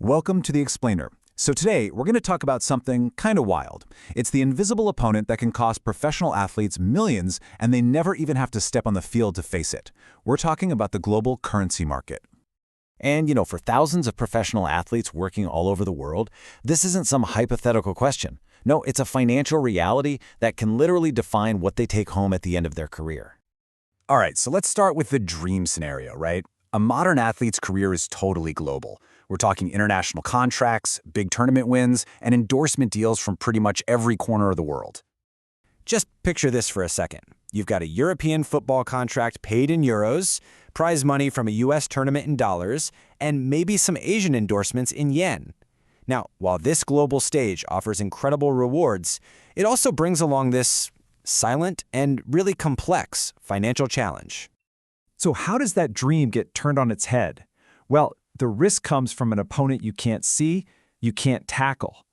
Welcome to The Explainer. So today, we're going to talk about something kind of wild. It's the invisible opponent that can cost professional athletes millions, and they never even have to step on the field to face it. We're talking about the global currency market. And, for thousands of professional athletes working all over the world, this isn't some hypothetical question. No, it's a financial reality that can literally define what they take home at the end of their career. All right, so let's start with the dream scenario, right? A modern athlete's career is totally global. We're talking international contracts, big tournament wins, and endorsement deals from pretty much every corner of the world. Just picture this for a second. You've got a European football contract paid in euros, prize money from a US tournament in dollars, and maybe some Asian endorsements in yen. Now, while this global stage offers incredible rewards, it also brings along this silent and really complex financial challenge. So how does that dream get turned on its head? Well, the risk comes from an opponent you can't see, you can't tackle,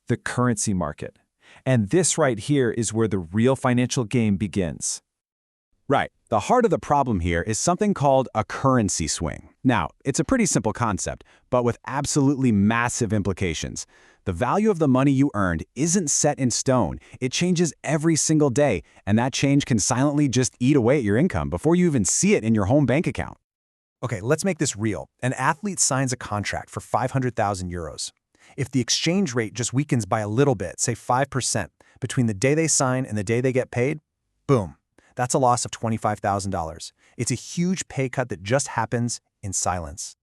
the currency market. And this right here is where the real financial game begins. Right. The heart of the problem here is something called a currency swing. Now, it's a pretty simple concept, but with absolutely massive implications. The value of the money you earned isn't set in stone. It changes every single day, and that change can silently just eat away at your income before you even see it in your home bank account. Okay, let's make this real. An athlete signs a contract for 500,000 euros. If the exchange rate just weakens by a little bit, say 5%, between the day they sign and the day they get paid, boom, that's a loss of $25,000. It's a huge pay cut that just happens in silence.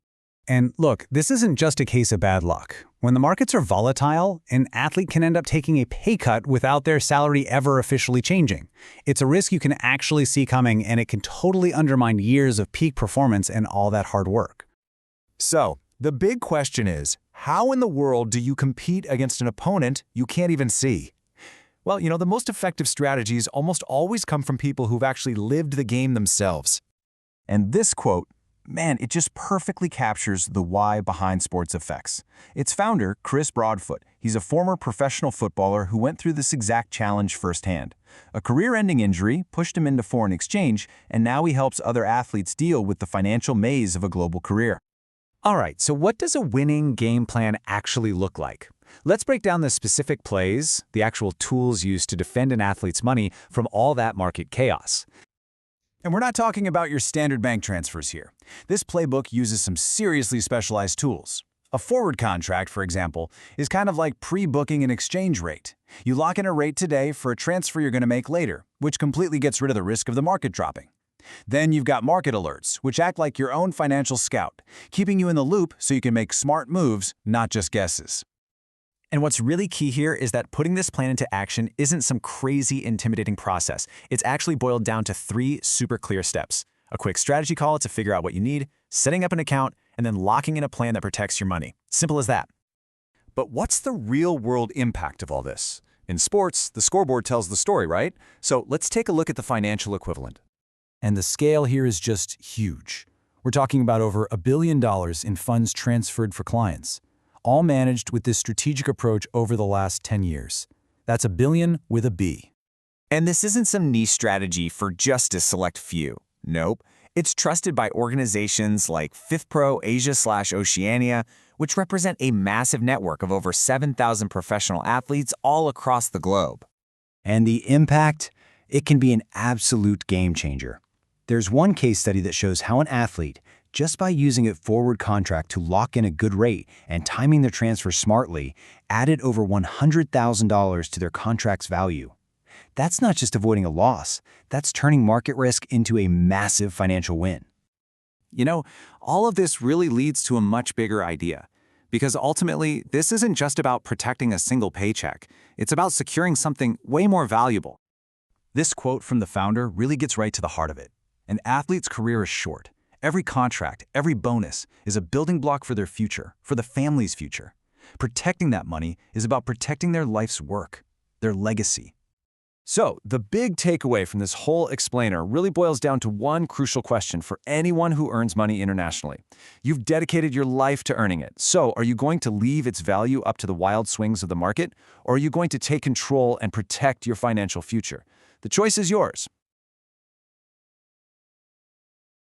And look, this isn't just a case of bad luck. When the markets are volatile, an athlete can end up taking a pay cut without their salary ever officially changing. It's a risk you can actually see coming, and it can totally undermine years of peak performance and all that hard work. So, the big question is, how in the world do you compete against an opponent you can't even see? Well, the most effective strategies almost always come from people who've actually lived the game themselves. And this quote, man, it just perfectly captures the why behind SportsFX. Its founder, Chris Broadfoot, he's a former professional footballer who went through this exact challenge firsthand. A career-ending injury pushed him into foreign exchange, and now he helps other athletes deal with the financial maze of a global career. All right, so what does a winning game plan actually look like? Let's break down the specific plays, the actual tools used to defend an athlete's money from all that market chaos. And we're not talking about your standard bank transfers here. This playbook uses some seriously specialized tools. A forward contract, for example, is kind of like pre-booking an exchange rate. You lock in a rate today for a transfer you're going to make later, which completely gets rid of the risk of the market dropping. Then you've got market alerts, which act like your own financial scout, keeping you in the loop so you can make smart moves, not just guesses. And what's really key here is that putting this plan into action isn't some crazy, intimidating process. It's actually boiled down to 3 super clear steps. A quick strategy call to figure out what you need, setting up an account, and then locking in a plan that protects your money. Simple as that. But what's the real-world impact of all this? In sports, the scoreboard tells the story, right? So let's take a look at the financial equivalent. And the scale here is just huge. We're talking about over $1 billion in funds transferred for clients, all managed with this strategic approach over the last 10 years. That's $1 billion with a B. And this isn't some niche strategy for just a select few. Nope. It's trusted by organizations like FIFPro Asia/Oceania, which represent a massive network of over 7,000 professional athletes all across the globe. And the impact? It can be an absolute game changer. There's one case study that shows how an athlete, just by using a forward contract to lock in a good rate and timing their transfer smartly, added over $100,000 to their contract's value. That's not just avoiding a loss, that's turning market risk into a massive financial win. All of this really leads to a much bigger idea. Because ultimately, this isn't just about protecting a single paycheck. It's about securing something way more valuable. This quote from the founder really gets right to the heart of it. An athlete's career is short. Every contract, every bonus is a building block for their future, for the family's future. Protecting that money is about protecting their life's work, their legacy. So, the big takeaway from this whole explainer really boils down to one crucial question for anyone who earns money internationally. You've dedicated your life to earning it. So, are you going to leave its value up to the wild swings of the market, or are you going to take control and protect your financial future? The choice is yours.